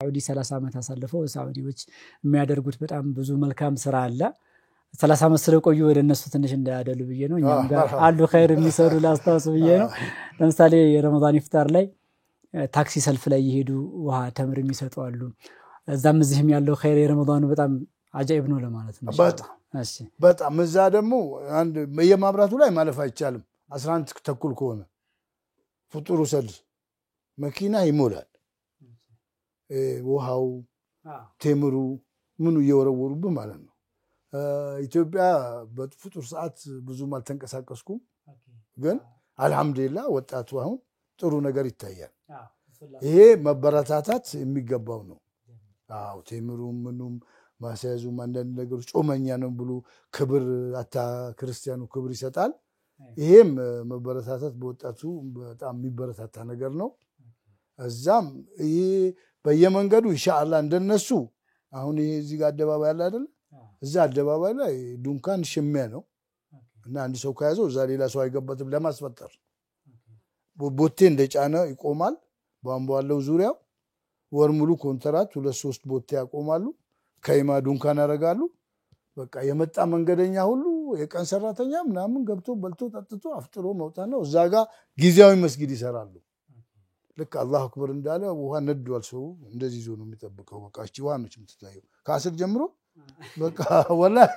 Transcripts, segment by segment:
ሳዑዲ 30 ዓመት አሳልፈው ሳዑዲዎች የሚያደርጉት በጣም ብዙ መልካም ስራ አለ 30 ዓመት ስለቆዩ ወደ እነሱ ትንሽ እንዳያደሉ ብዬ ነው እኛም ጋር አሉ ኸይር የሚሰሩ ላስታውስ ብዬ ነው ለምሳሌ የረመዳን ኢፍጣር ላይ ታክሲ ሰልፍ ላይ ይሄዱ ውሃ ተምር የሚሰጡ አሉ እዛም እዚህም ያለው ኸይር የረመዳኑ በጣም አጃኢብ ነው ለማለት ነው በጣም እዛ ደግሞ አንድ የማብራቱ ላይ ማለፍ አይቻልም 11 ተኩል ከሆነ ፍጡሩ ሰድ መኪና ይሞላል ውሃው ተምሩ ምኑ እየወረወሩብህ ማለት ነው ኢትዮጵያ በፍጡር ሰዓት ብዙም አልተንቀሳቀስኩም ግን አልহামዱሊላህ ወጣቱ አሁን ጥሩ ነገር ይታያል ይሄ መበረታታት የሚገባው ነው አው ተምሩ ምኑም ማሳያዙ አንዳንድ ነገሮች ጾመኛ ነው ብሎ ክብር አታ ክርስቲያኑ ክብር ይሰጣል ይሄም መበረታታት በወጣቱ በጣም የሚበረታታ ነገር ነው እዛም ይሄ በየመንገዱ ኢንሻአላህ እንደነሱ አሁን ይሄ እዚህ ጋር አደባባይ አለ አይደል እዛ አደባባይ ላይ ዱንካን ሽሚያ ነው እና አንድ ሰው ካያዘው እዛ ሌላ ሰው አይገባትም ለማስፈጠር ቦቴ እንደጫነ ይቆማል ባምባለው ዙሪያው ወር ሙሉ ኮንትራት 2-3 ቦቴ ያቆማሉ ከይማ ዱንካን ያረጋሉ በቃ የመጣ መንገደኛ ሁሉ የቀን ሰራተኛ ምናምን ገብቶ በልቶ ጠጥቶ አፍጥሮ መውጣት ነው እዛ ጋር ጊዜያዊ መስጊድ ይሰራሉ ለካ አላሁ አክበር እንዳለ ውሃ ነዷል ሰው እንደዚህ ዞ ነው የሚጠብቀው በቃ እቺ ውሃ ነች የምትታየው ከአስር ጀምሮ በቃ ወላሂ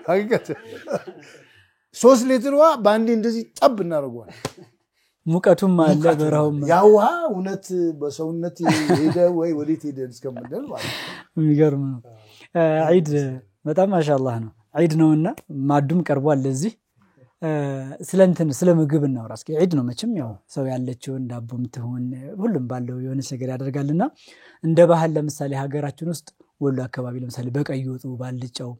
ሀቂቀት 3 ሊትር ውሃ ባንዲ እንደዚህ ጠብ እናረጋዋል ሙቀቱም አለ በራውም ያው ውሃ እውነት በሰውነት ሄደ ወይ ወዴት ሄደ እስከምንደል ማለት የሚገርም ነው ዒድ በጣም ማሻአላህ ነው ዒድ ነውና ማዱም ቀርቧል ለዚህ ስለ ምግብ እናውራ እስኪ ዒድ ነው መቼም ያው ሰው ያለችው እንዳቦም ትሆን ሁሉም ባለው የሆነ ነገር ያደርጋልና እንደ ባህል ለምሳሌ ሀገራችን ውስጥ ወሎ አካባቢ ለምሳሌ በቀይ ወጡ ባልጫው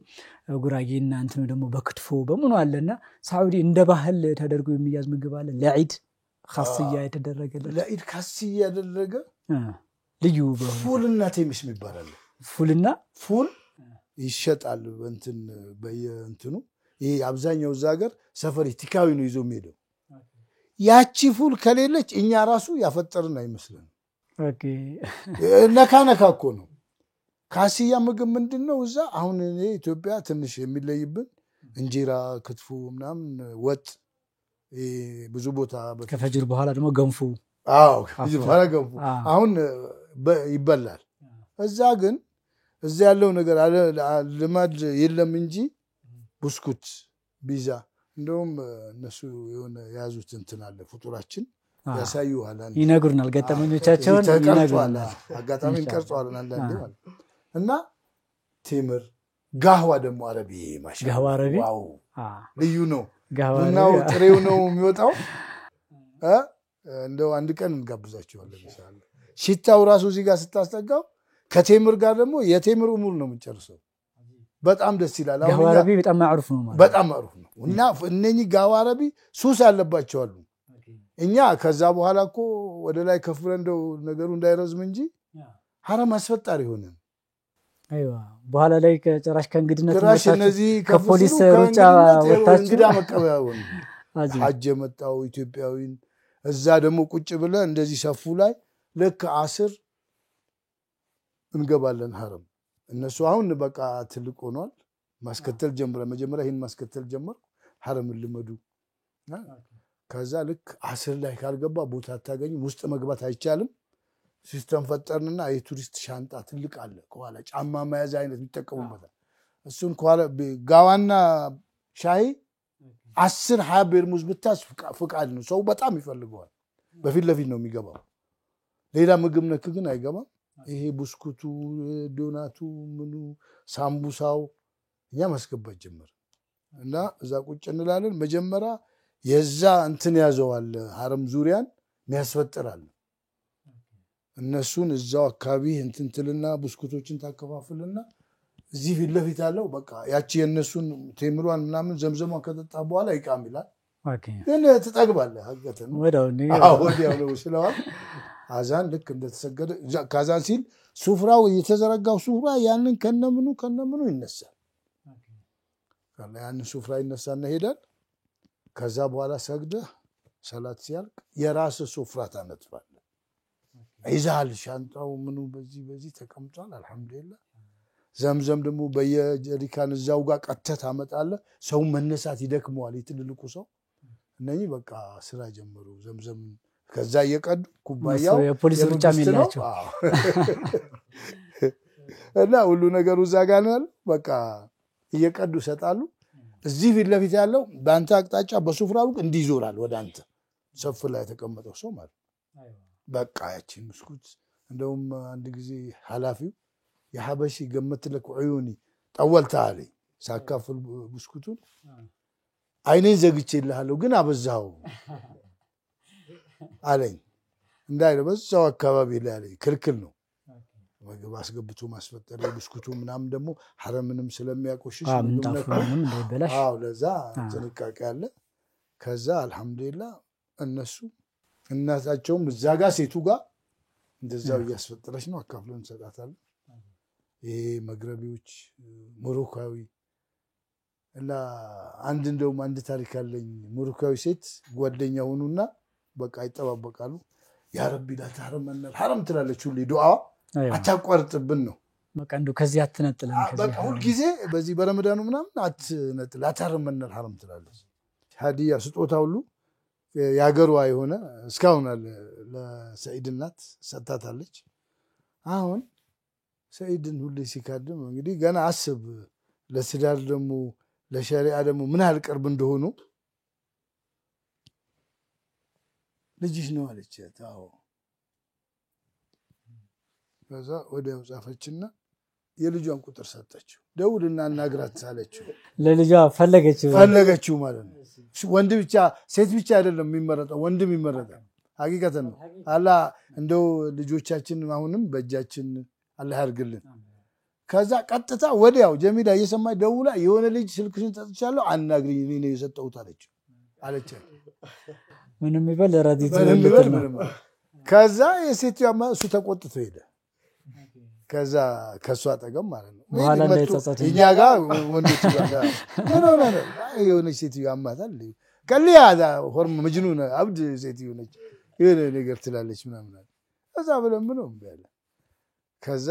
ጉራጌና እንትኑ ደግሞ በክትፎ በመኑ አለና ሳዑዲ እንደ ባህል ተደርጎ የሚያዝ ምግብ አለ ለዒድ ኻስያ የተደረገ ለዒድ ኻስያ ያደረገ ልዩ ፉልና ቴምስ ይባላል ፉል ይሸጣል እንትን በየእንትኑ ይሄ አብዛኛው ዛገር ሰፈር ቲካዊ ነው ይዞ የሚሄደው ያቺ ፉል ከሌለች እኛ ራሱ ያፈጠርን አይመስልም ኦኬ ነካነካ እኮ ነው ካሲያ ምግብ ምንድነው እዛ አሁን እኔ ኢትዮጵያ ትንሽ የሚለይብን እንጀራ ክትፎ ምናምን ወጥ ብዙ ቦታ ከፈጅር በኋላ ደግሞ ገንፉ አዎ ከፈጅር በኋላ ገንፉ አሁን ይበላል እዛ ግን እዛ ያለው ነገር ልማድ የለም እንጂ ብስኩት ቢዛ እንደውም እነሱ የሆነ ያዙት እንትን አለ ፍጡራችን ያሳዩዋል ይነግሩናል ገጠመኞቻቸውን ይነግሩናል አጋጣሚ ቀርጿል አንዳንዴ ማለት እና ቴምር ጋህዋ ደግሞ አረቢ ማሻአላ ጋህዋ አረቢ ዋው ልዩ ነው ቡናው ጥሬው ነው የሚወጣው እንደው አንድ ቀን እንጋብዛቸዋለን ኢንሻአላህ ሽታው ራሱ እዚህ ጋር ስታስጠጋው ከቴምር ጋር ደግሞ የቴምር ኡሙር ነው የምንጨርሰው በጣም ደስ ይላል ጋህዋ አረቢ በጣም ማዕሩፍ ነው ማለት በጣም ማዕሩፍ ነው እና እነኚህ ጋህዋ አረቢ ሱስ ያለባቸው አሉ እኛ ከዛ በኋላ እኮ ወደ ላይ ከፍረን እንደው ነገሩ እንዳይረዝም እንጂ ሐራም አስፈጣሪ ሆነ አይዋ በኋላ ላይ ከጨራሽ ከእንግድነት እነዚህ ከፖሊስ ሩጫ ወጣች እንግዳ መቀበያው ሐጅ የመጣው ኢትዮጵያዊን እዛ ደግሞ ቁጭ ብለ እንደዚህ ሰፉ ላይ ለክ 10 እንገባለን ሐረም እነሱ አሁን በቃ ትልቅ ሆኗል ማስከተል ጀምረ መጀመሪያ ይሄን ማስከተል ጀመር ሐረም ልመዱ ከዛ ልክ 10 ላይ ካልገባ ቦታ አታገኙ ውስጥ መግባት አይቻልም ሲስተም ፈጠርንና የቱሪስት ሻንጣ ትልቅ አለ ከኋላ ጫማ መያዝ አይነት የሚጠቀሙበት እሱን ከኋላ ጋዋና ሻይ 10-20 ቤርሙዝ ብታስ ፍቃድ ነው ሰው በጣም ይፈልገዋል በፊት ለፊት ነው የሚገባው ሌላ ምግብ ነክ ግን አይገባም ይሄ ብስኩቱ ዶናቱ ምኑ ሳምቡሳው ያመስከበት ጀመር እና እዛ ቁጭ እንላለን መጀመሪያ የዛ እንትን ያዘዋል ሐረም ዙሪያን የሚያስፈጥራል እነሱን እዛው አካባቢ እንትንትልና ብስኩቶችን ታከፋፍልና እዚህ ፊት ለፊት አለው በቃ ያቺ የነሱን ቴምሯን ምናምን ዘምዘሟን ከተጣ በኋላ ይቃም ይላል ኦኬ ግን ትጠግባለህ ሀገተን ወዲያው ነው ስለዋል አዛን ልክ እንደተሰገደ ካዛን ሲል ሱፍራው የተዘረጋው ሱፍራ ያንን ከነምኑ ይነሳል ካለ ያንን ሱፍራ ይነሳና ሄዳል ከዛ በኋላ ሰግደ ሰላት ሲያልቅ የራስ ሱፍራ ታነጥፋለህ ይዛል ሻንጣው ምኑ በዚህ ተቀምጧል አልহামዱሊላህ ዘምዘም ደግሞ በየጀሪካን እዛው ጋር ቀተት አመጣለ ሰው መነሳት ይደክመዋል ይትልልቁ ሰው እነኚህ በቃ ስራ ጀመሩ ዘምዘም ከዛ እየቀዱ ኩባያው የፖሊስ ብቻ ሚላቸው እና ሁሉ ነገሩ እዛ ጋር ነው በቃ እየቀዱ ሰጣሉ እዚህ ፊት ለፊት ያለው ባንተ አቅጣጫ በሱፍራው እንዲዞራል ወደ አንተ ሰፍ ላይ ተቀመጠው ሰው ማለት በቃ ያቺ መስኩት እንደውም አንድ ጊዜ ሐላፊው የሐበሺ ገመትለክ عيوني ጠወልታ አለኝ ሳካፍል ብስኩቱን አይኔን ዘግቼልሃለሁ ግን አበዛው አለኝ እንዳይለ በዛው አካባቢ ላይ አለኝ ክልክል ነው ወገብ አስገብቶ ማስፈጠር ብስኩቱ ምናምን ደግሞ ሐረምንም ስለሚያቆሽሽ ምንም እንደበላሽ ለዛ ተንቃቂ አለ ከዛ አልহামዱሊላህ እነሱ እናታቸውም እዛ ጋር ሴቱ ጋር እንደዛው ያስፈጠረች ነው አካፍለን ሰጣታለን ይሄ መግረቢዎች ሞሮካዊ እና እንደውም አንድ ታሪክ አለኝ ሞሮካዊ ሴት ጓደኛ ሆኑና በቃ ይተባበቃሉ ያ ረቢ ላታረመና ሐረም ትላለች ሁሉ ዱዓ አታቋርጥብን ነው በቃ እንደው ከዚህ አትነጥለን በቃ ሁሉ ጊዜ በዚህ በረመዳኑ ምናምን አትነጥል አታረመና ሐረም ትላለች ሀዲያ ስጦታ ሁሉ ያገሯ የሆነ እስካሁን አለ ለሰይድ እናት ሰጣታለች አሁን ሰይድን ሁሉ ሲካደም እንግዲህ ገና አስብ ለስዳር ደግሞ ለሸሪዓ ደግሞ ምን ያህል ቅርብ እንደሆኑ ልጅሽ ነው አለች ታው ከዛ ወዲያው ጻፈችና የልጇን ቁጥር ሰጠችው ደውልና እናግራት አለችው ለልጇ ፈለገችው ማለት ነው ወንድ ብቻ ሴት ብቻ አይደለም የሚመረጠው ወንድም ይመረጣል ሐቂቀተን ነው አላህ እንደው ልጆቻችን አሁንም በእጃችን አላህ ያርግልን ከዛ ቀጥታ ወዲያው ጀሚላ እየሰማች ደውላ የሆነ ልጅ ስልክሽን ሰጥቻለሁ አናግሪኝ እኔ ነው የሰጠሁት አለች ምንም ይበል ረዲት ከዛ የሴትያማ እሱ ተቆጥቶ ሄደ ከዛ ከሷ አጠገም ማለት ነው በኋላ እንደተጻጻተ እኛ ጋር ወንዶች ጋር ነው የሆነ ሴትያ አማታል ከሊያ ሆርም መጅኑን አብድ ሴትዮ ነች የሆነ ነገር ትላለች ምናምን ከዛ ብለን ነው ያለ ከዛ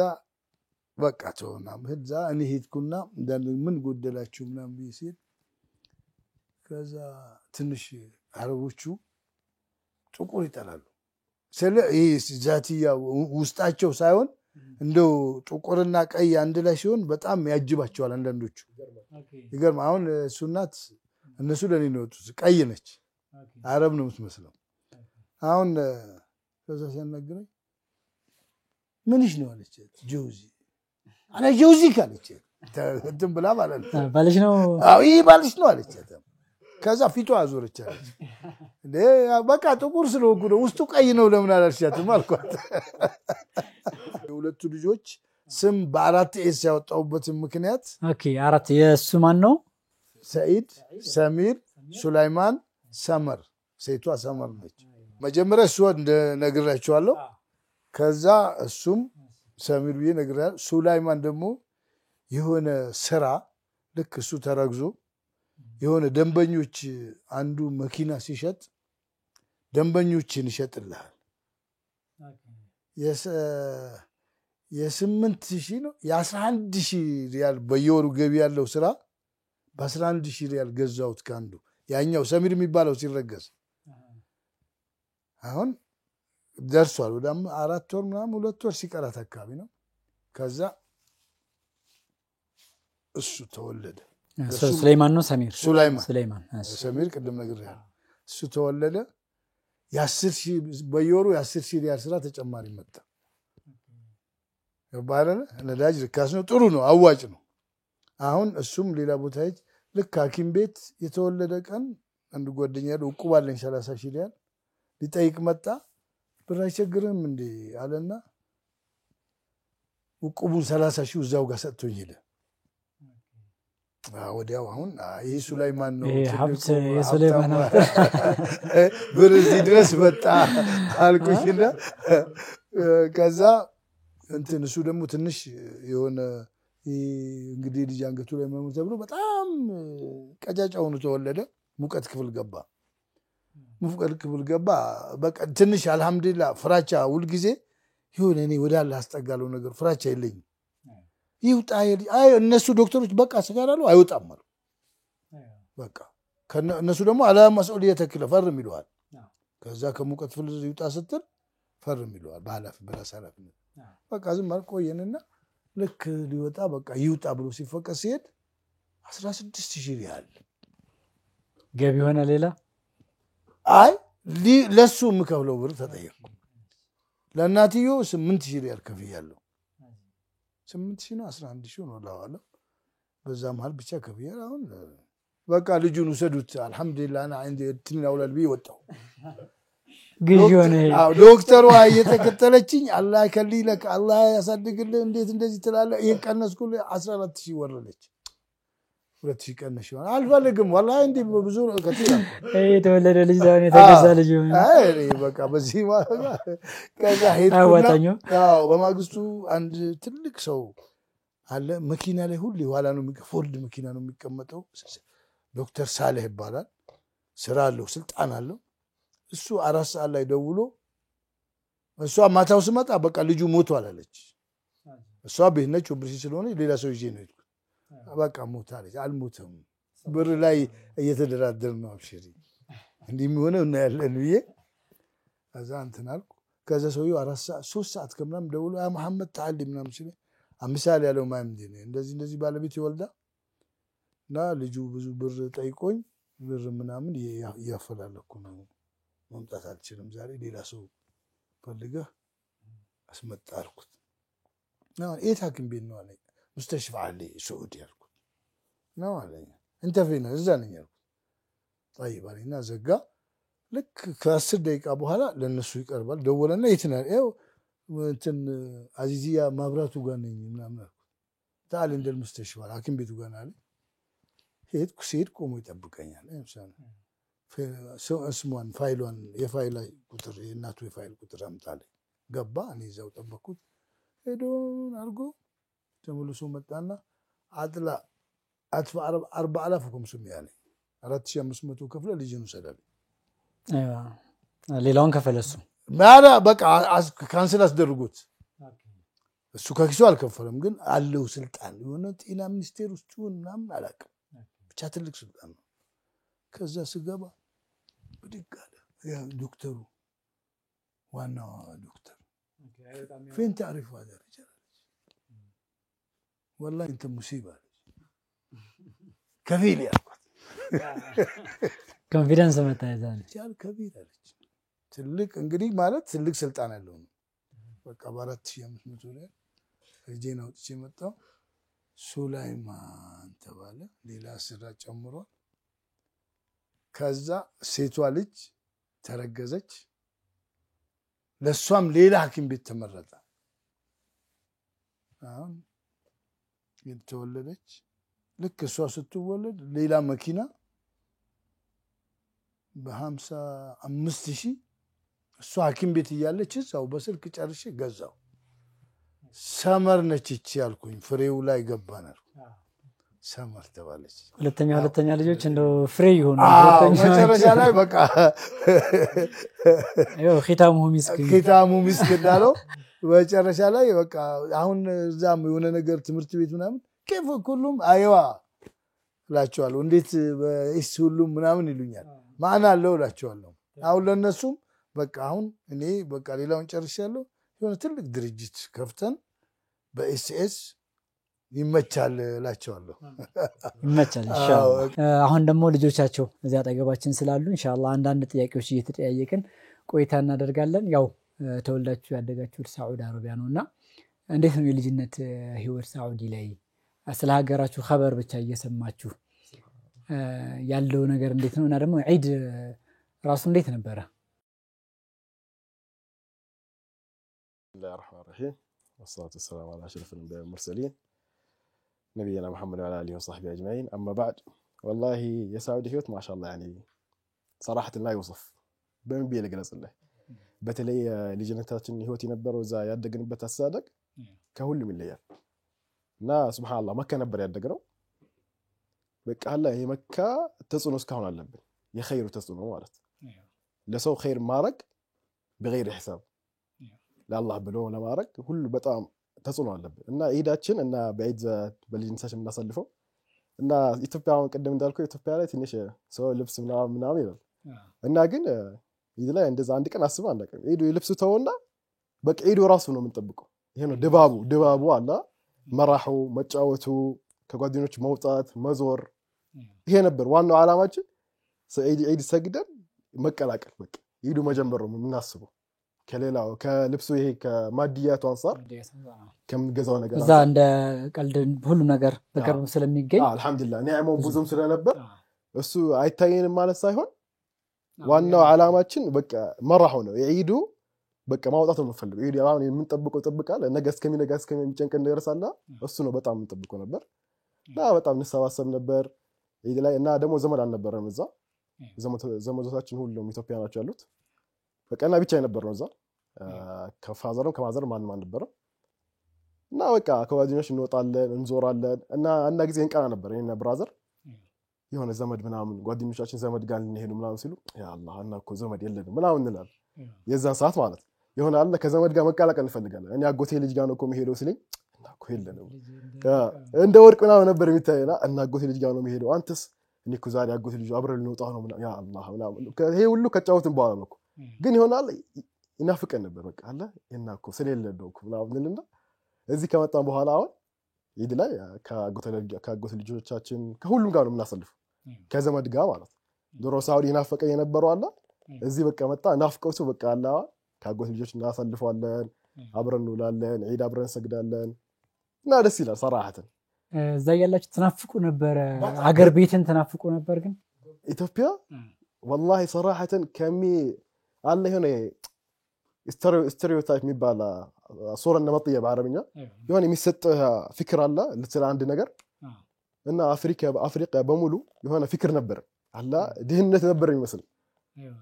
በቃ ተውና ምህዛ እኔ ሄድኩና እንደን ምን ጎደላችሁ ምናምን ቢሲል ከዛ ትንሽ አረቦቹ ጥቁር ይጠላሉ ስለ ይሄ ዛቲያ ውስጣቸው ሳይሆን እንደው ጥቁርና ቀይ አንድ ላይ ሲሆን በጣም ያጅባቸዋል አንዳንዶቹ ይገርም አሁን ሱናት እነሱ ለኔ ነው ቀይ ነች አረብ ነው የምትመስለው አሁን ከዛ ሲያናግረኝ ምንሽ ነው አለች ጆዚ አና ጆዚ ካለች እንትን ብላ ማለት ነው ባልሽ ነው አዎ ይሄ ባልሽ ነው አለች ከዛ ፊቷ አዞረች አለች በቃ ጥቁር ስለሆንኩ ነው ውስጡ ቀይ ነው ለምን አላልሻትም አልኳት የሁለቱ ልጆች ስም በአራት ኤስ ያወጣውበት ምክንያት አራት የሱ ማን ነው ሰይድ ሰሚር ሱላይማን ሰመር ሴቷ ሰመር ነች መጀመሪያ እሱ እንደነግራችኋለሁ ከዛ እሱም ሰሚር ብዬ ነግራል ሱላይማን ደግሞ የሆነ ስራ ልክ እሱ ተረግዞ የሆነ ደንበኞች አንዱ መኪና ሲሸጥ ደንበኞችን ይሸጥልሃል የ8000 ነው የ11000 ሪያል በየወሩ ገቢ ያለው ስራ በ11000 ሪያል ገዛውት ካንዱ ያኛው ሰሚር የሚባለው ሲረገዝ አሁን ደርሷል ወደ 4 ወር ምናምን 2 ወር ሲቀራት አካባቢ ነው ከዛ እሱ ተወለደ ሱላይማን ነው ሱላይማን ሰሚር ቅድም ነግሬሃለሁ እሱ ተወለደ የ10000 በየወሩ የ10000 ሪያል ስራ ተጨማሪ መጣ ባረነ ነዳጅ ርካሽ ነው ጥሩ ነው አዋጭ ነው አሁን እሱም ሌላ ቦታ ሄድ ልክ ሐኪም ቤት የተወለደ ቀን አንድ ጓደኛ ያለው ቁባለኝ 30000 ሪያል ሊጠይቅ መጣ ብር አይቸግርም እንዴ አለና ቁቡን 30000 እዛው ጋር ሰጥቶኝ ሄደ ወዲያው አሁን ይሄ ሱላይማን ነው ሀብት የሱላይማን ብር እዚህ ድረስ መጣ አልኩሽና ከዛ እንትን እሱ ደግሞ ትንሽ የሆነ እንግዲህ ልጅ አንገቱ ላይ መሞት ተብሎ በጣም ቀጫጫ ሆኖ ተወለደ ሙቀት ክፍል ገባ በቃ ትንሽ አልহামዱሊላህ ፍራቻ ሁሉ ጊዜ ይሁን እኔ ወደ አላህ አስጠጋለው ነገር ፍራቻ የለኝም ይውጣ አይ እነሱ ዶክተሮች በቃ ስጋራሉ አይወጣም አሉ በቃ እነሱ ደግሞ አላ መስኡልየተ ተከለ ፈርም ይሏል ከዛ ከሙቀት ፍልዝ ይውጣ ስትል ፈርም ይሏል በኋላፍ በራሳላፍ በቃ ዝም አልቆየንና ልክ ሊወጣ በቃ ይውጣ ብሎ ሲፈቀስ ሲሄድ 16000 ሪያል ገቢ ሆነ ሌላ አይ ለሱ ምከፍለው ብር ተጠየቅኩ ለናቲዮ 8000 ሪያል ከፍያለሁ 8000 ነው 11000 ነው ላዋለ በዛ መሃል ብቻ ከፍያለሁ አሁን በቃ ልጁን ወሰዱት አልহামዱሊላህ انا عندي እትኒና ወላል ቢወጣው ግዢ ሆነ ዶክተሩ እየተከተለችኝ አላህ ከሊለክ አላህ ያሳድግልህ እንዴት እንደዚህ ትላለህ ይቀነስኩል 14000 ወረደች 2000 ቀነሽ ይሆናል አልፈልግም والله እንዴ ብዙ ከቲራ የተወለደ ልጅ ዛሬ የተገዛ ልጅ አይ በቃ በዚህ ከዛ ሄድኩና አዎ በማግስቱ አንድ ትልቅ ሰው አለ መኪና ላይ ሁሉ ኋላ ነው ፎርድ መኪና ነው የሚቀመጠው ዶክተር ሳሌህ ይባላል ስራ አለው ስልጣን አለው እሱ 4 ሰዓት ላይ ደውሎ እሷ ማታው ስመጣ በቃ ልጁ ሞቷል አለች እሷ በእነች ኦፕሬሽን ስለሆነ ሌላ ሰው ይዤ ነው በቃ ሞታለች አልሞተም ብር ላይ እየተደራደር ነው አብሽሪ እንዲህ የሚሆነው እና ያለን ብዬ ከዛ እንትን አልኩ ከዛ ሰውየው 4 ሰዓት 3 ሰዓት ከምናም ደውሎ ያ መሐመድ ተዓሊ ምናም ሲል አምሳል ያለው ማምዲ ነው እንደዚህ ባለቤት ይወልዳ እና ልጁ ብዙ ብር ጠይቆኝ ብር ምናምን ያፈላለኩ ነው መምጣት አልችልም ዛሬ ሌላ ሰው ፈልገህ አስመጣርኩት ነው ኤታክም ቤት ነው አለኝ مستشفى علي سعودي ያልኩት ነው አለኝ انت فين እዛ ነኝ ያልኩት طيب علينا ዘጋ ልክ ከ10 ደቂቃ በኋላ ለነሱ ይቀርባል ደወለና ይትናል ይው እንትን አዚዚያ ማብራቱ ጋር ነኝ ምናምን ታል እንደ المستشفى ሐኪም ቤቱ ጋር አለ ሄድኩ ሲሄድ ቆሞ ይጠብቀኛል ለምሳሌ እስሟን ፋይሏን የፋይል ቁጥር የእናቱ የፋይል ቁጥር አምጣለኝ ገባ እኔ እዛው ጠበቅኩት ሄዶ አርጎ ተመልሶ መጣና አጥላ አጥፋ 4000 ስም ያለ 4500 ከፍለ ልጅን ወሰዳል አይዋ ሌላውን ከፈለሱ ማራ በቃ ካንሰል አስደርጉት እሱ ከኪሱ አልከፈለም ግን አለው ስልጣን የሆነ ጤና ሚኒስቴር ውስጥ ምናምን አላውቅም ብቻ ትልቅ ስልጣን ነው ከዛ ስገባ ብድጋለ ያ ዶክተሩ ዋናው ዶክተር فين تعرف هذا الرجال والله انت مصيبه كفيل يا ኮንፊደንስ መታየዛል ቻል ከቢር አለች ትልቅ እንግዲህ ማለት ትልቅ ስልጣን ያለው ነው በቃ 4500 ላይ እጄን አውጥቼ መጣው ሱላይማን ተባለ ሌላ ስራ ጨምሯል ከዛ ሴቷ ልጅ ተረገዘች ለሷም ሌላ ሐኪም ቤት ተመረጠ አሁን የተወለደች ልክ እሷ ስትወለድ ሌላ መኪና በ55000 እሷ ሐኪም ቤት እያለች እዛው በስልክ ጨርሼ ገዛው ሰመር ነች እቺ ያልኩኝ ፍሬው ላይ ገባናል ሰመር ተባለች ሁለተኛ ልጆች እንደው ፍሬ ይሆኑ መጨረሻ ላይ በቃ ያው ኺታሙ ሚስክ እንዳለው መጨረሻ ላይ በቃ አሁን እዛም የሆነ ነገር ትምህርት ቤት ምናምን ከፍ ሁሉም አይዋ ላቸዋለሁ እንዴት በእስ ሁሉም ምናምን ይሉኛል ማና አለው ላቸዋለሁ አሁን ለነሱም በቃ አሁን እኔ በቃ ሌላውን ጨርሻለሁ የሆነ ትልቅ ድርጅት ከፍተን በኤስኤስ ይመቻል ላቸዋለሁ ይመቻል ኢንሻአላህ አሁን ደግሞ ልጆቻቸው እዚያ አጠገባችን ስላሉ ኢንሻአላህ አንዳንድ ጥያቄዎች እየተጠያየቅን ቆይታ እናደርጋለን ያው ተወልዳችሁ ያደጋችሁት ሳዑዲ አረቢያ ነውና እንዴት ነው የልጅነት ህይወት ሳዑዲ ላይ ስለ ሀገራችሁ خبر ብቻ እየሰማችሁ ያለው ነገር እንዴት ነውና ደግሞ ዒድ ራሱ እንዴት ነበር الله الرحمن الرحيم والصلاة والسلام على أشرف الأنبياء والمرسلين نبينا محمد وعلى آله وصحبه أجمعين أما بعد والله يا سعودي هيوت ما شاء الله يعني صراحة لا يوصف بمن بيه لقلص الله بتلي لجنتاتن هيوت ينبروا إذا يدقنبت الصادق كهول من الليال نا سبحان الله مكة نبر يدقنوا بك هلا هي مكة تصنو سكهون اللبن يخير تصنو مالت لسو خير مارق بغير حساب ለአላህ ብሎ ለማድረግ ሁሉ በጣም ተጽዕኖ አለበት እና ኢዳችን እና በኢድ በልጅነታችን የምናሳልፈው እና ኢትዮጵያውን ቅድም እንዳልከው ኢትዮጵያ ላይ ትንሽ ሰው ልብስ ምናምን ይላል እና ግን ኢድ ላይ እንደዛ አንድ ቀን አስበን አናውቅም። ኢዱ ልብሱ ተውና በቃ ኢዱ ራሱ ነው የምንጠብቀው። ይሄ ነው ድባቡ አላ መራሑ መጫወቱ ከጓደኞች መውጣት መዞር ይሄ ነበር ዋናው ዓላማችን። ኢድ ሰግደን መቀላቀል በቃ ኢዱ መጀመር ነው የምናስበው ከሌላው ከልብሱ ይሄ ከማዲያቱ አንፃር ከምንገዛው ነገር እዛ እንደ ቀልድ ሁሉ ነገር በቅርብ ስለሚገኝ አልহামዱሊላህ ኒዕማው ብዙም ስለነበር እሱ አይታየንም ማለት ሳይሆን ዋናው ዓላማችን በቃ መራሑ ነው ኢዱ በቃ ማውጣት ነው የምንፈልገው። ኢዱ አሁን የምንጠብቀው ጥብቃል ነገ እስከሚጨንቀን ድረስና እሱ ነው በጣም የምንጠብቀው ነበር እና በጣም እንሰባሰብ ነበር ኢድ ላይ እና ደግሞ ዘመድ አልነበረም እዛ ዘመዶቻችን ሁሉም ኢትዮጵያ ናቸው ያሉት በቃና ብቻ የነበረው እዛ ከፋዘርም ከማዘርም ማንም አልነበረም እና በቃ ከጓደኞች እንወጣለን እንዞራለን እና አንድ ጊዜ እንቀና ነበር እኔና ብራዘር የሆነ ዘመድ ምናምን ጓደኞቻችን ዘመድ ጋር እንሄድ ምናምን ሲሉ ያ አላህ እና እኮ ዘመድ የለንም ምናምን እንላለን። የዛን ሰዓት ማለት የሆነ አለ ከዘመድ ጋር መቀላቀል እንፈልጋለን። እኔ አጎቴ ልጅ ጋር ነው እኮ መሄደው ሲለኝ እና እኮ የለንም እንደ ወርቅ ምናምን ነበር የሚታየና እና አጎቴ ልጅ ጋር ነው መሄደው አንተስ እኔ እኮ ዛሬ አጎቴ ልጅ አብረን ልንወጣ ነው ምናምን ያ አላህ ምናምን ይሄ ሁሉ ከጫወትን በኋላ ነው ግን ይሆናል ይናፍቀን ነበር በቃ አለ እና እኮ ስለሌለ ነው እኮ ምናምንልና እዚህ ከመጣን በኋላ አሁን ኢድ ላይ ከአጎቴ ልጆቻችን ከሁሉም ጋር ነው የምናሳልፈው ከዘመድ ጋር ማለት ድሮ ሳውዲ ይናፍቀኝ የነበረው አለ እዚህ በቃ መጣ ናፍቀውቱ በቃ አለ ከአጎቴ ልጆች እናሳልፈዋለን አብረን እንውላለን ኢድ አብረን ሰግዳለን እና ደስ ይላል صراحه እዛ ያላችሁ ተናፍቁ ነበር ሀገር ቤትን ተናፍቁ ነበር ግን ኢትዮጵያ والله صراحه كمي الله هنا ستيريوتايب የሚባል ሶራ ነመጥየ በአረብኛ የሆነ የሚሰጥህ ፍክር አለ ለስለ አንድ ነገር እና አፍሪካ በሙሉ የሆነ ፍክር ነበር አላ ድህነት ነበር የሚመስል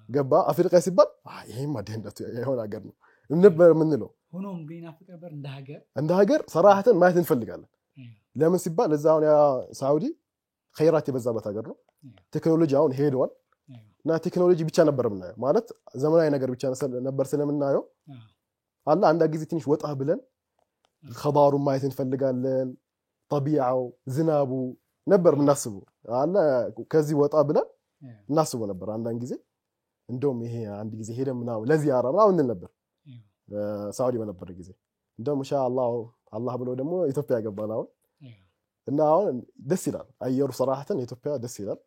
ገባ አፍሪካ ሲባል ይሄማ ድህነት የሆነ ሀገር ነው ነበር ምንለው ሆኖም ግን አፍሪካ ነበር እንደ ሀገር صراحه ማየት እንፈልጋለን። ለምን ሲባል እዛው ያ ሳውዲ ኸይራት የበዛበት ሀገር ነው። ቴክኖሎጂ አሁን ሄዷል እና ቴክኖሎጂ ብቻ ነበር ምናየው ማለት ዘመናዊ ነገር ብቻ ነበር ስለምናየው አላ አንድ ጊዜ ትንሽ ወጣ ብለን ኸዳሩ ማየት እንፈልጋለን ጠቢዓው ዝናቡ ነበር ምናስበው አላ ከዚህ ወጣ ብለን እናስበው ነበር አንድ ጊዜ እንደውም ይሄ አንድ ጊዜ ሄደን ምናምን ለዚያራ ምናምን ነበር ሳውዲ በነበረ ጊዜ እንደውም ኢንሻአላህ አላህ ብሎ ደግሞ ኢትዮጵያ ገባናው እና አሁን ደስ ይላል አየሩ صراحه ኢትዮጵያ ደስ ይላል።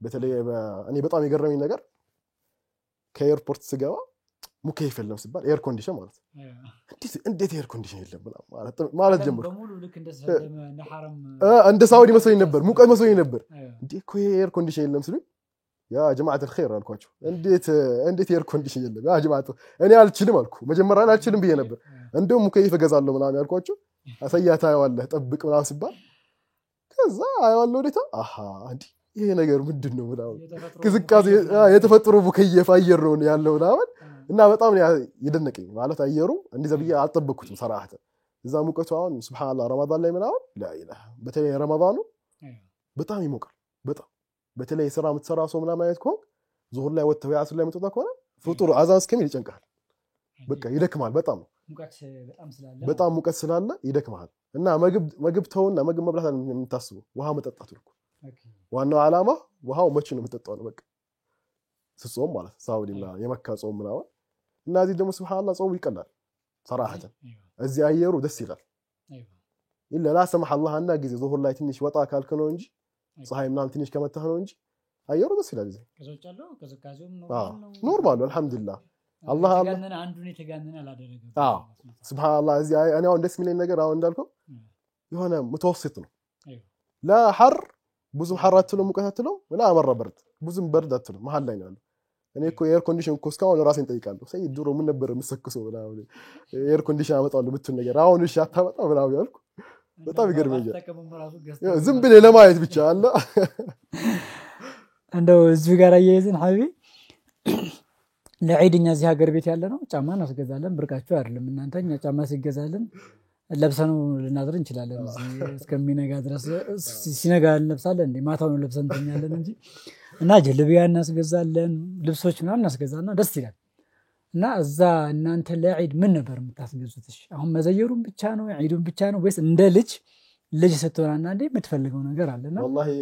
በተለይ እኔ በጣም የገረመኝ ነገር ከኤርፖርት ስገባ ሙከይፍ የለም ሲባል ኤር ኮንዲሽን ማለት እንዴት ኤር ኮንዲሽን የለም ማለት ጀምሮ በሙሉ ልክ እንደሰደመ ነሐረም እንደ ሳውዲ መስሎኝ ነበር ሙቀት መስሎኝ ነበር እንዴ እኮ ኤር ኮንዲሽን የለም ሲሉ ያ ጀማዓት الخير አልኳቸው እንዴት ኤር ኮንዲሽን የለም ያ ጀማዓት እኔ አልችልም አልኩ መጀመሪያ አልችልም ብዬ ነበር እንደውም ሙከይፍ እገዛለሁ ምናምን ያልኳቸው አሰያታ ያዋለህ ጠብቅ ምናምን ሲባል ከዛ አያዋለሁ ዴታ እንዴ ይሄ ነገር ምንድነው ምናምን ቅዝቃዜ የተፈጠሩ ሙከይፍ አየር ነው ያለው ምናምን እና በጣም ይደነቀኝ ማለት አየሩ እንደዛ ብዬ አልጠበቅኩትም صراحه እዛ ሙቀቱ አሁን ሱብሃንአላህ ረመዳን ላይ ምናምን ላኢላህ በተለይ ረመዳኑ በጣም ይሞቃል በጣም በተለይ ስራ የምትሰራ ሰው ምናምን አይነት ከሆነ ዙሁር ላይ ወጥተው ያስር ላይ የምትወጣ ከሆነ ፍጡር አዛን እስከሚል ይጨንቃል በቃ ይደክማል በጣም ሙቀት ስላለ ይደክማል እና ምግብ ተውና ምግብ መብላት የምታስበው ውሃ መጠጣት ነው ዋናው ዓላማ ውሃው መቼ ነው የምትጠጣው ነው በቃ ጾም ማለት ሳውዲና የመካ ጾም ምናምን እና እዚህ ደግሞ ሱብሃንአላህ ጾም ይቀላል صراحه እዚህ አየሩ ደስ ይላል ኢላ ላ ሰማህ አላህ እና ጊዜ ዙሁር ላይ ትንሽ ወጣ ካልከ ነው እንጂ ፀሐይ ምናምን ትንሽ ከመታህ ነው እንጂ አየሩ ደስ ይላል እዚህ ከዘጫለው ከዘካዚውም ኖርማል ነው አልহামዱሊላህ አላህ ተጋነነ አንዱን የተጋነነ አላደረገም ሱብሃንአላህ እዚህ እኔ አሁን ደስ የሚለኝ ነገር አሁን እንዳልከው የሆነ متوسط ነው ላ ሐር ብዙም ሐራት ነው ሙቀት ነው ወላ አመረ በርድ ብዙም በርድ አትለው መሃል ላይ ነው ያለው። እኔ እኮ ኤር ኮንዲሽን እኮ እስካሁን ራሴን ጠይቃለሁ ሰይድ ድሮ ምን ነበር የምሰክሰው ብላው ኤር ኮንዲሽን አመጣለሁ ብትል ነገር አሁን እሺ አታመጣው ብላው ያልኩ በጣም ይገርመኛል። ዝም ብለህ ለማየት ብቻ አለ እንደው እዚህ ጋር አያይዘን ሐቢቢ ለዒድኛ እዚህ ሀገር ቤት ያለ ነው ጫማ እናስገዛለን ብርቃቸው አይደለም እናንተኛ ጫማ ሲገዛልን ለብሰኑ ልናድር እንችላለን እስከሚነጋ ድረስ ሲነጋ እንለብሳለን እንዴ ማታውን ለብሰን እንተኛለን እንጂ እና ጀልቢያ እናስገዛለን ልብሶች ምናምን እናስገዛና ደስ ይላል እና እዛ እናንተ ለዒድ ምን ነበር የምታስገዙት? እሺ አሁን መዘየሩን ብቻ ነው ዒዱን ብቻ ነው ወይስ እንደ ልጅ ስትሆን አንዳንዴ የምትፈልገው ነገር አለና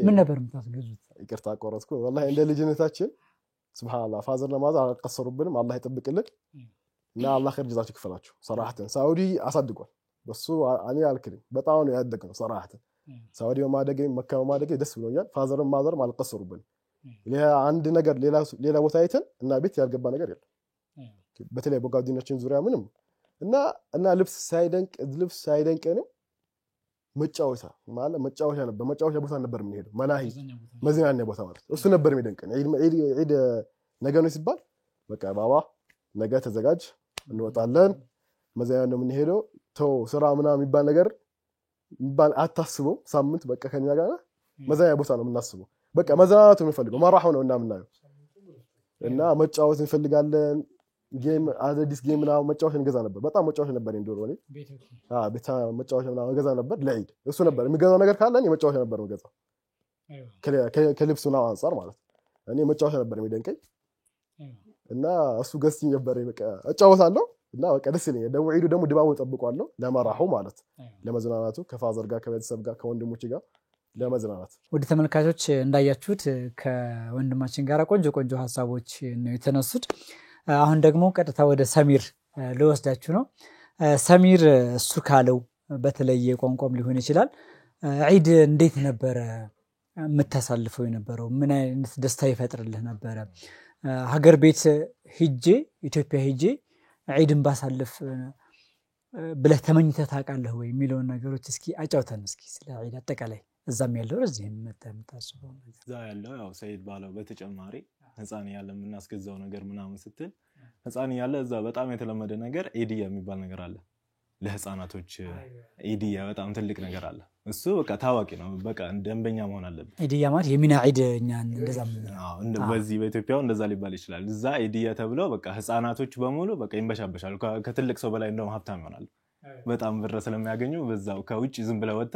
ምን ነበር የምታስገዙት? ይቅርታ አቆረጥኩ። ወላሂ እንደ ልጅነታችን ሱብሃንአላህ ፋዘር ለማዛ አልቀሰሩብንም። አላህ ይጠብቅልን እና አላህ ኸይር ጀዛችሁ ይክፈላችሁ። ሰራሐተን ሳውዲ አሳድጓል። በሱ እኔ አልክልም። በጣም ነው ያደግነው ሰራሐተን ሳውዲ በማደጌ መካ በማደጌ ደስ ብሎኛል። ፋዘርም ማዘርም አልቀሰሩብንም። አንድ ነገር ሌላ ቦታ አይተን እና ቤት ያልገባ ነገር የለም። በተለይ በጓደኞቻችን ዙሪያ ምንም እና ልብስ ሳይደንቀንም መጫወቻ ነበር። መጫወቻ ቦታ ነበር የምንሄደው። መናሂ መዝናኛ ቦታ ማለት እሱ ነበር የሚደንቀን። ዒድ ነገ ነው ሲባል በቃ ባባ ነገ ተዘጋጅ እንወጣለን፣ መዝናኛ ነው የምንሄደው። ተው ስራ ምናምን የሚባል ነገር አታስበው። ሳምንት በቃ ከኛ ጋር መዝናኛ ቦታ ነው የምናስበው። በቃ መዝናናት ነው የምንፈልገው። መራሐው ነው እናምናየው እና መጫወት እንፈልጋለን። አዲስ ጌም ምናምን መጫወቻ እንገዛ ነበር። በጣም መጫወቻ ነበር እንደሆነ እኔ ቤት መጫወቻ ምናምን እንገዛ ነበር ለዒድ። እሱ ነበር የሚገዛው ነገር ካለ እኔ መጫወቻ ነበር የምገዛው ከልብሱ ነው አንፃር ማለት እኔ መጫወቻ ነበር የሚደንቀኝ እና እሱ ገዝተኝ ነበር። በቃ እጫወታለሁ እና በቃ ደስ ይለኛል። ደግሞ ዒዱ ደግሞ ድባቡ ጠብቋለሁ ለመራሑ ማለት ለመዝናናቱ ከፋዘር ጋር ከቤተሰብ ጋር ከወንድሞች ጋር ለመዝናናት። ወደ ተመልካቾች እንዳያችሁት ከወንድማችን ጋር ቆንጆ ሐሳቦች ነው የተነሱት። አሁን ደግሞ ቀጥታ ወደ ሰሚር ልወስዳችሁ ነው። ሰሚር እሱ ካለው በተለየ ቋንቋም ሊሆን ይችላል ዒድ እንዴት ነበር የምታሳልፈው የነበረው? ምን አይነት ደስታ ይፈጥርልህ ነበር? ሀገር ቤት ኢትዮጵያ ሄጄ ዒድን ባሳልፍ ብለህ ተመኝተህ ታውቃለህ ወይ የሚለውን ነገሮች እስኪ አጫውተን እስኪ ስለ ዒድ አጠቃላይ እዛም ያለው እዚህም የምታስበው ነገር። እዛ ያለው ያው ሰይድ ባለው በተጨማሪ ህፃን ያለ የምናስገዛው ነገር ምናምን ስትል ህፃን ያለ እዛ በጣም የተለመደ ነገር ኢዲያ የሚባል ነገር አለ። ለህፃናቶች ኢዲያ በጣም ትልቅ ነገር አለ። እሱ በቃ ታዋቂ ነው። በቃ ደንበኛ መሆን አለበት። ኢዲያ ማለት የሚና ዒድ እኛን እንደዛ በዚህ በኢትዮጵያው እንደዛ ሊባል ይችላል። እዛ ኢዲያ ተብሎ በቃ ህፃናቶች በሙሉ በቃ ይንበሻበሻሉ። ከትልቅ ሰው በላይ እንደውም ሀብታም ይሆናሉ። በጣም ብር ስለሚያገኙ በዛው ከውጭ ዝም ብለው ወጣ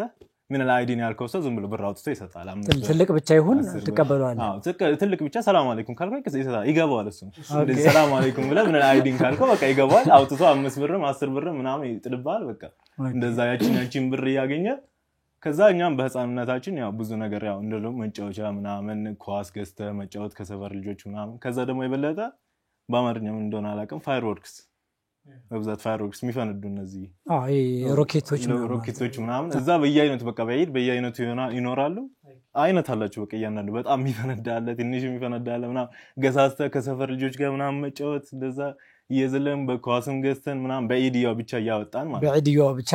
ምን ላይዲን ያልከው ሰው ዝም ብሎ ብር አውጥቶ ይሰጣል። ትልቅ ብቻ ይሁን ተቀበለዋለህ። አዎ ትልቅ ብቻ ሰላም አለይኩም ካልከው ይሰጣል፣ ይገባዋል። እሱ እንደዚህ ሰላም አለይኩም ብለህ ምን ላይዲን ካልከው በቃ ይገባዋል። አውጥቶ 5 ብርም 10 ብርም ምናምን ይጥልባል። በቃ እንደዛ ያቺን ብር ያገኘ ከዛ እኛም በህፃንነታችን ያው ብዙ ነገር ያው እንደለው መጫወቻ ምናምን ኳስ ገዝተህ መጫወት ከሰፈር ልጆች ምናምን። ከዛ ደግሞ የበለጠ በአማርኛ ምን እንደሆነ አላውቅም ፋየርወርክስ በብዛት ፋየርወርክስ የሚፈነዱ እነዚህ ሮኬቶች ምናምን እዛ በየአይነቱ በቃ በየአይነቱ ይኖራሉ። አይነት አላቸው በቃ እያንዳንዱ በጣም የሚፈነዳለ ትንሽ የሚፈነዳለ ምናምን ገሳስተ ከሰፈር ልጆች ጋር ምናምን መጫወት እንደዛ እየዘለም በኳስም ገዝተን ምናምን በኢዲያው ብቻ ያወጣን ማለት በኢዲያው ብቻ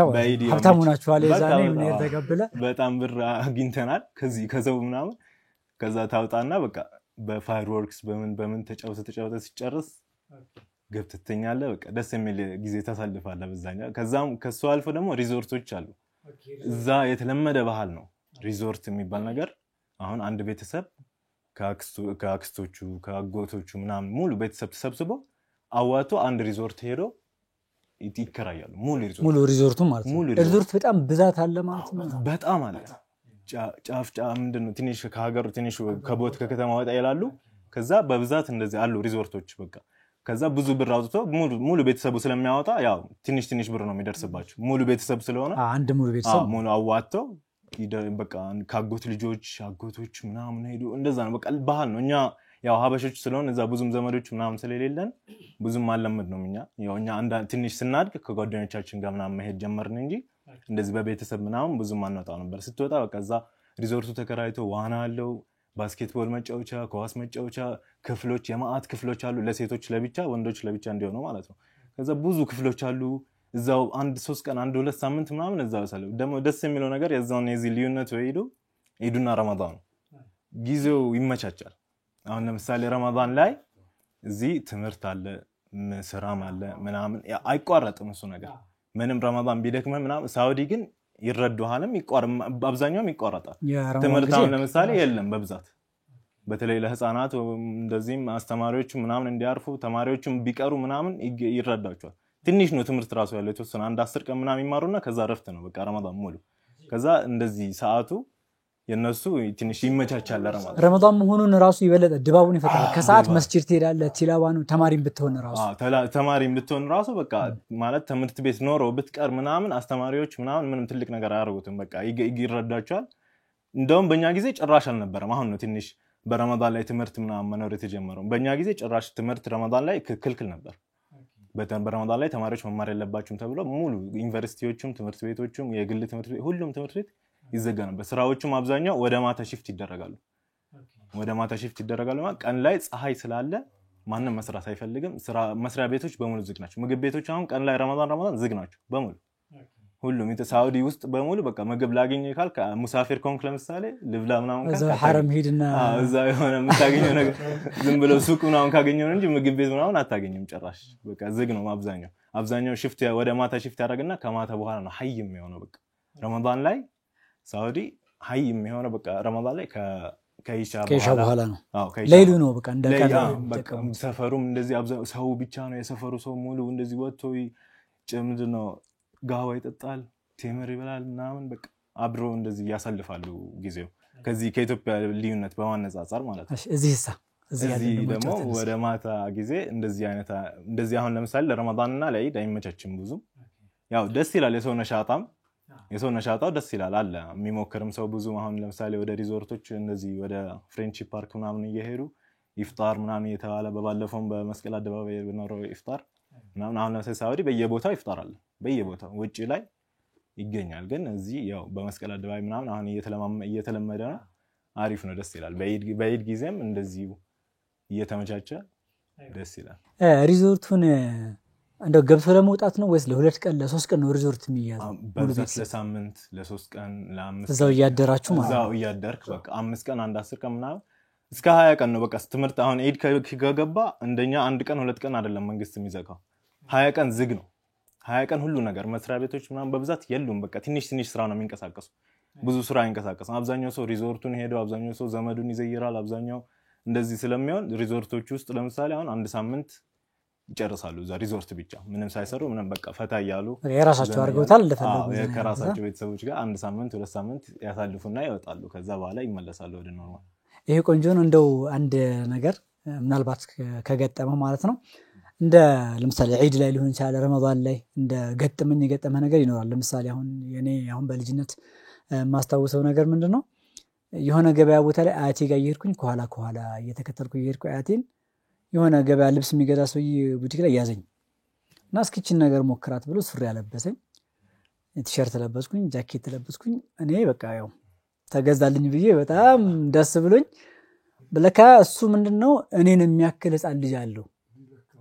ሀብታም ሆናችኋል። የዛኔ ምን ያደረጋብለ በጣም ብር አግኝተናል ከሰው ምናምን። ከዛ ታውጣና በቃ በፋየርወርክስ በምን ተጫውተ ሲጨርስ ገብተኛለህ። በቃ ደስ የሚል ጊዜ ታሳልፋለህ በዛኛው። ከዛም ከሱ አልፎ ደግሞ ሪዞርቶች አሉ። እዛ የተለመደ ባህል ነው ሪዞርት የሚባል ነገር። አሁን አንድ ቤተሰብ ከአክስቶቹ ከአጎቶቹ ምናምን ሙሉ ቤተሰብ ተሰብስቦ አዋቶ አንድ ሪዞርት ሄዶ ይከራያሉ። ሙሉ ሪዞርቱ ማለት ነው። ሪዞርት በጣም ብዛት አለ ማለት ነው። በጣም አለ። ጫፍ ምንድነው ትንሽ ከሀገሩ ትንሽ ከከተማ ወጣ ይላሉ። ከዛ በብዛት እንደዚህ አሉ ሪዞርቶች በቃ። ከዛ ብዙ ብር አውጥቶ ሙሉ ቤተሰቡ ስለሚያወጣ ያው ትንሽ ብር ነው የሚደርስባቸው። ሙሉ ቤተሰብ ስለሆነ አንድ ሙሉ ቤተሰብ ሙሉ አዋጥቶ በቃ ካጎት ልጆች አጎቶች ምናምን ሄዱ። እንደዛ ነው በቃ ባህል ነው። እኛ ያው ሀበሾች ስለሆነ እዛ ብዙም ዘመዶች ምናምን ስለሌለን ብዙም አለመድ ነው። እኛ አንድ ትንሽ ስናድግ ከጓደኞቻችን ጋር ምናምን መሄድ ጀመርን እንጂ እንደዚህ በቤተሰብ ምናምን ብዙም አንወጣው ነበር። ስትወጣ በቃ እዛ ሪዞርቱ ተከራይቶ ዋና አለው፣ ባስኬትቦል መጫወቻ፣ ኳስ መጫወቻ ክፍሎች የማአት ክፍሎች አሉ። ለሴቶች ለብቻ ወንዶች ለብቻ እንዲሆኑ ማለት ነው። ከዛ ብዙ ክፍሎች አሉ። እዛው 3 ቀን 2 ሳምንት ምናምን እዛው ሰለው ደግሞ ደስ የሚለው ነገር የዛው ነው የዚህ ልዩነት ወይዶ ኢዱና ረመዳን ጊዜው ይመቻቻል። አሁን ለምሳሌ ረመዳን ላይ እዚህ ትምህርት አለ ስራም አለ ምናምን አይቋረጥም እሱ ነገር ምንም ረመዳን ቢደክመ ምናምን። ሳውዲ ግን ይረዱሃልም አብዛኛውም ይቋረጣል። ትምህርታው ለምሳሌ የለም በብዛት በተለይ ለህፃናት እንደዚህም አስተማሪዎች ምናምን እንዲያርፉ ተማሪዎችም ቢቀሩ ምናምን ይረዳቸዋል። ትንሽ ነው ትምህርት ራሱ ያለው የተወሰነ 10 ቀን ምናምን ይማሩና ከዛ ረፍት ነው በቃ ረመዳን ሙሉ። ከዛ እንደዚህ ሰዓቱ የነሱ ትንሽ ይመቻቻል ለረመዳን ረመዳን መሆኑን ራሱ ይበለጥ ድባቡን ይፈጥራል ከሰዓት መስጂድ ትሄዳለህ ቲላዋኑ ተማሪም ብትሆን ራሱ ተማሪም ብትሆን ራሱ በቃ ማለት ትምህርት ቤት ኖሮ ብትቀር ምናምን አስተማሪዎች ምንም ትልቅ ነገር አያርጉትም በቃ ይረዳቸዋል እንደውም በእኛ ጊዜ ጭራሽ አልነበረም አሁን ነው ትንሽ በረመዳን ላይ ትምህርት ምናምን መኖር የተጀመረው በእኛ ጊዜ ጭራሽ ትምህርት ረመዳን ላይ ክልክል ነበር በረመዳን ላይ ተማሪዎች መማር ያለባቸውም ተብሎ ሙሉ ዩኒቨርሲቲዎችም ትምህርት ቤቶችም የግል ትምህርት ቤት ሁሉም ትምህርት ቤት ይዘጋ ነበር ስራዎችም አብዛኛው ወደ ማታ ሽፍት ይደረጋሉ ማለት ቀን ላይ ፀሐይ ስላለ ማንንም መስራት አይፈልግም ስራ መስሪያ ቤቶች በሙሉ ዝግ ናቸው ምግብ ቤቶች አሁን ቀን ላይ ረመዳን ዝግ ናቸው በሙሉ ሁሉም ሳውዲ ውስጥ በሙሉ በቃ ምግብ ላገኘ ይካል ከሙሳፊር ኮንክ ለምሳሌ ልብላ ምናምን እዛ ሐረም ሄድና እዛ የሆነ የምታገኘው ነገር ዝም ብሎ ሱቅ ምናምን ካገኘው እንጂ ምግብ ቤት ምናምን አታገኝም ጭራሽ በቃ ዝግ ነው አብዛኛው ሽፍት ወደ ማታ ሽፍት ያደርግና ከማታ በኋላ ነው ሀይ የሚሆነው በቃ ረመዳን ላይ ሳውዲ ሀይ የሚሆነው በቃ ረመዳን ላይ ከኢሻ በኋላ ነው ሌሊቱ ነው በቃ እንደቀረ ሰፈሩም እንደዚህ አብዛኛው ሰው ብቻ ነው የሰፈሩ ሰው ሙሉ እንደዚህ ወጥቶ ምንድነው ጋዋ ይጠጣል ቴምር ይበላል ምናምን በቃ አብሮ እንደዚህ ያሳልፋሉ ጊዜው ከዚህ ከኢትዮጵያ ልዩነት በማነጻጸር ማለት ነው እዚህ ደግሞ ወደ ማታ ጊዜ እንደዚህ አሁን ለምሳሌ ለረመዳንና ለኢድ አይመቻችም ብዙ ያው ደስ ይላል የሰው ነሻጣው ደስ ይላል አለ የሚሞክርም ሰው ብዙ አሁን ለምሳሌ ወደ ሪዞርቶች እንደዚህ ወደ ፍሬንቺፕ ፓርክ ምናምን እየሄዱ ኢፍጣር ምናምን እየተባለ በባለፈው በመስቀል አደባባይ በኖረው ኢፍጣር ምናምን አሁን ለምሳሌ ሳውዲ በየቦታው ኢፍጣር አለ በየቦታው ውጪ ላይ ይገኛል ግን እዚህ ያው በመስቀል አደባባይ ምናምን አሁን እየተለመደ ነው አሪፍ ነው ደስ ይላል በኢድ ጊዜም እንደዚህ እየተመቻቸ ደስ ይላል ሪዞርቱን እንደው ገብቶ ለመውጣት ነው ወይስ ለሁለት ቀን ለሶስት ቀን ነው ሪዞርት የሚያዘው በብዛት ለሳምንት ለሶስት ቀን ለአምስት እዛው ያደራችሁ ማለት እዛው ያደርክ በቃ 5 ቀን አንድ 10 ቀን ምናምን እስከ 20 ቀን ነው በቃ ትምህርት አሁን ኢድ ከገባ እንደኛ አንድ ቀን ሁለት ቀን አይደለም መንግስት የሚዘጋው 20 ቀን ዝግ ነው 20 ቀን ሁሉ ነገር መስሪያ ቤቶች ምናምን በብዛት የሉም በቃ ትንሽ ስራ ነው የሚንቀሳቀሱ ብዙ ስራ አይንቀሳቀስ አብዛኛው ሰው ሪዞርቱን ሄደው አብዛኛው ሰው ዘመዱን ይዘይራል አብዛኛው እንደዚህ ስለሚሆን ሪዞርቶች ውስጥ ለምሳሌ አሁን አንድ ሳምንት ይጨርሳሉ እዛ ሪዞርት ብቻ ምንም ሳይሰሩ ምንም በቃ ፈታ ይያሉ የራሳቸው አርገውታል እንደፈለጉ ከራሳቸው ቤተሰቦች ጋር አንድ ሳምንት ሁለት ሳምንት ያሳልፉና ይወጣሉ ከዛ በኋላ ይመለሳሉ ወደ ኖርማል ይሄ ቆንጆ ነው እንደው አንድ ነገር ምናልባት ከገጠመ ማለት ነው እንደ ለምሳሌ ዒድ ላይ ሊሆን ይችላል ረመዳን ላይ እንደ የገጠመ ነገር ይኖራል ለምሳሌ አሁን በልጅነት ማስተዋወሰው ነገር ምንድነው የሆነ ገበያ ቦታ ላይ አያቴ ጋር እየሄድኩኝ ከኋላ እየተከተልኩ እየሄድኩ አያቴን የሆነ ገበያ ልብስ የሚገዛ ሰውዬ ቡቲክ ላይ ያዘኝ እና እስኪችን ነገር ሞክራት ብሎ ሱሪ ያለበሰኝ ቲሸርት ለበስኩኝ ጃኬት ለበስኩኝ እኔ በቃ ያው ተገዛልኝ ብዬ በጣም ደስ ብሎኝ በለካ እሱ ምንድነው እኔን የሚያክል ህፃን ልጅ አለው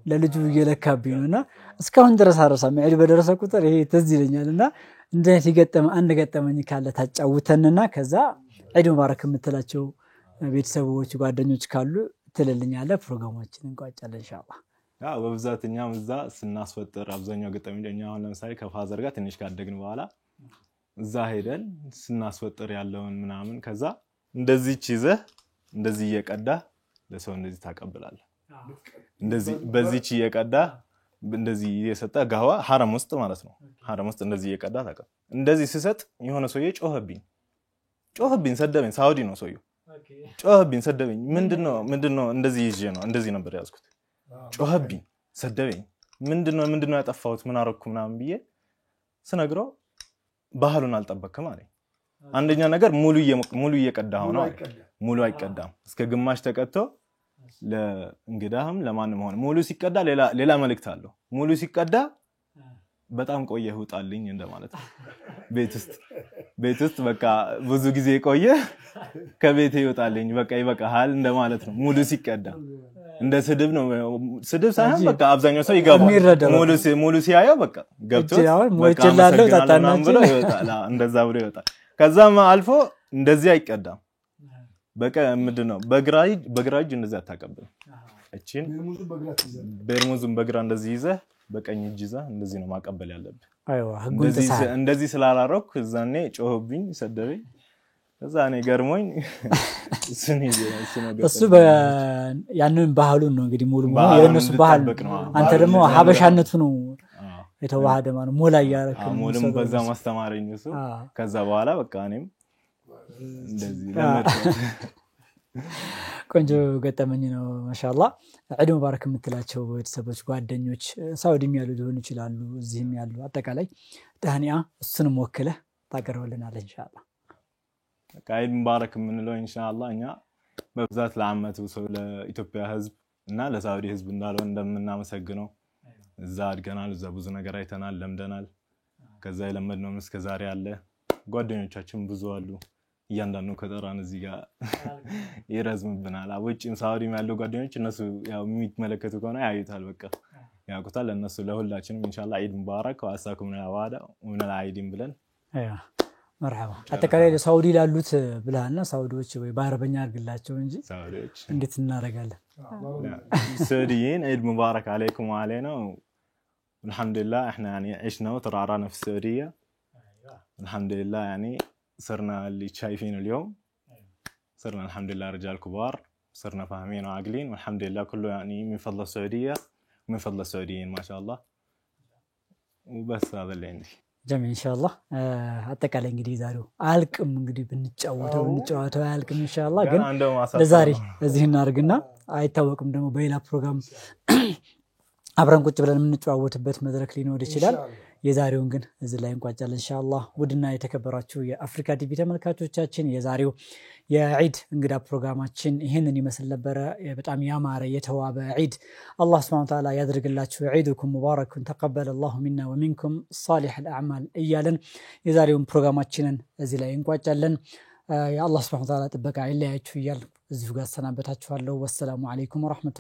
ለልጁ እየለካብኝ ነውና እስካሁን ድረስ አረሳም ዒድ በደረሰ ቁጥር ይሄ ትዝ ይለኛልና እንደዚህ አንድ ገጠመኝ ካለ ታጫውተንና ከዛ ዒድ ሙባረክ የምትላቸው ቤተሰቦች ጓደኞች ካሉ ትልልኛለ ፕሮግራማችን እንቋጫለን ኢንሻአላህ ያው በብዛት እኛም እዛ ስናስፈጥር አብዛኛው ገጠመኝ አሁን ለምሳሌ ከፋዘር ጋር ትንሽ ካደግን በኋላ እዛ ሄደን ስናስፈጥር ያለውን ምናምን ከዛ እንደዚህ ይዘህ እንደዚህ እየቀዳ ለሰው እንደዚህ ታቀብላለህ እንደዚህ በዚህች እየቀዳ እንደዚህ እየሰጠ ጋዋ ሐረም ውስጥ ማለት ነው ሐረም ውስጥ እንደዚህ እየቀዳ ታቀብ እንደዚህ ሲሰጥ የሆነ ሰውዬ ጮህብኝ ሰደበኝ ሳውዲ ነው ሰውዬው ጮህብኝ ሰደበኝ ምንድነው እንደዚህ ይዤ ነው እንደዚህ ነበር ያዝኩት ጮህብኝ ሰደበኝ ምንድነው ያጠፋሁት ምን አረኩ ምናምን ብዬ ስነግረው ባህሉን አልጠበቅም አለኝ አንደኛ ነገር ሙሉ እየቀዳው ነው ሙሉ አይቀዳም እስከ ግማሽ ተቀጥቶ ለእንግዳህም ለማንም ሆነ ሙሉ ሲቀዳ ሌላ መልእክት አለው ሙሉ ሲቀዳ በጣም ቆየ ውጣልኝ እንደማለት ነው ቤት ውስጥ በቃ ብዙ ጊዜ ቆየ ከቤቴ ይወጣልኝ በቃ ይበቃሃል እንደማለት ነው ሙሉ ሲቀዳ እንደ ስድብ ነው ስድብ ሳይሆን በቃ አብዛኛው ሰው ይገባል ሙሉ ሲያየው በቃ ገብቶ ሞይችላለው ታጣናች ብሎ ይወጣል እንደዛ ብሎ ይወጣል ከዛም አልፎ እንደዚህ አይቀዳም በቃ ምንድነው በግራጅ እንደዛ አታቀብል እቺን በርሙዝን በግራ እንደዚህ ይዘህ በቀኝ እጅ ይዘህ እንደዚህ ነው ማቀበል ያለብህ አይዋ እንደዚህ ስላላረኩ እዛኔ ጮህብኝ ሰደበኝ እዛኔ ገርሞኝ እሱ ያንን ባህሉን ነው እንግዲህ ሙሉ የነሱ ባህል አንተ ደግሞ ሀበሻነቱ ነው የተዋሃደ ማለት ሞላ ያረከ ሙሉም በዛ ማስተማረኝ እሱ ከዛ በኋላ በቃ እኔም እንደዚህ ለመርጠት ቆንጆ ገጠመኝ ነው ማሻአላህ ዒድ ሙባረክ የምትላቸው ቤተሰቦች ጓደኞች ሳውዲም ያሉ ሊሆኑ ይችላሉ እዚህም ያሉ አጠቃላይ ታህኒያ እሱንም ወክለህ ታቀርብልናለህ ኢንሻአላህ ዒድ ሙባረክ የምንለው ኢንሻአላህ እኛ በብዛት ለዓመቱ ሰው ለኢትዮጵያ ህዝብ እና ለሳውዲ ህዝብ እንዳለው እንደምናመሰግነው እዛ አድገናል እዛ ብዙ ነገር አይተናል ለምደናል ከዛ የለመድነው እስከ ዛሬ አለ ጓደኞቻችን ብዙ አሉ እያንዳንዱ ከጠራን እዚህ ጋር ይረዝምብናል ውጭም ሳውዲም ያሉ ጓደኞች እነሱ ያው የሚመለከቱ ከሆነ ያዩታል በቃ ያውቁታል እነሱ ለሁላችንም ኢንሻአላህ ዒድ ሙባረክ ወአሳኩም ለዋዳ ወምን አልዓይድን ብለን مرحبا አጠቃላይ ለሳውዲ ላሉት ብለሃልና ሳውዲዎች ወይ በአረበኛ አርግላቸው እንጂ ሳውዲዎች እንዴት እናረጋለን السعوديين عيد مبارك عليكم وعلينا الحمد لله احنا يعني عشنا وترعرعنا في السعوديه الحمد لله يعني صرنا اللي شايفينه اليوم صرنا الحمد لله رجال كبار صرنا فاهمين وعاقلين والحمد لله كله يعني من فضل السعوديه ومن فضل السعوديين ما شاء الله وبس هذا اللي عندي جميل ان شاء الله አጠቃላይ እንግዲህ ዛሬው አልቅም እንግዲህ ብንጫወተው አልቅም ኢንሻአላህ ግን ለዛሬ እዚህ እናርግና አይታወቅም ደግሞ በሌላ ፕሮግራም አብረን ቁጭ ብለን የምንጫወትበት መድረክ ሊኖር ይችላል የዛሬውን ግን እዚህ ላይ እንቋጫለን ኢንሻአላህ ውድና የተከበራችሁ የአፍሪካ ቲቪ ተመልካቾቻችን የዛሬው የዒድ እንግዳ ፕሮግራማችን ይሄንን ይመስል ነበር በጣም ያማረ የተዋበ ዒድ አላህ Subhanahu Wa Ta'ala ያድርግላችሁ ዒድኩም ሙባረኩን ተቀበለ الله منا ومنكم صالح الاعمال እያለን የዛሬውን ፕሮግራማችንን እዚህ ላይ እንቋጫለን የአላህ Subhanahu Wa Ta'ala ጥበቃ ይለያችሁ እያል እዚሁ ጋር ሰናበታችኋለሁ ወሰላሙ አለይኩም ወራህመቱ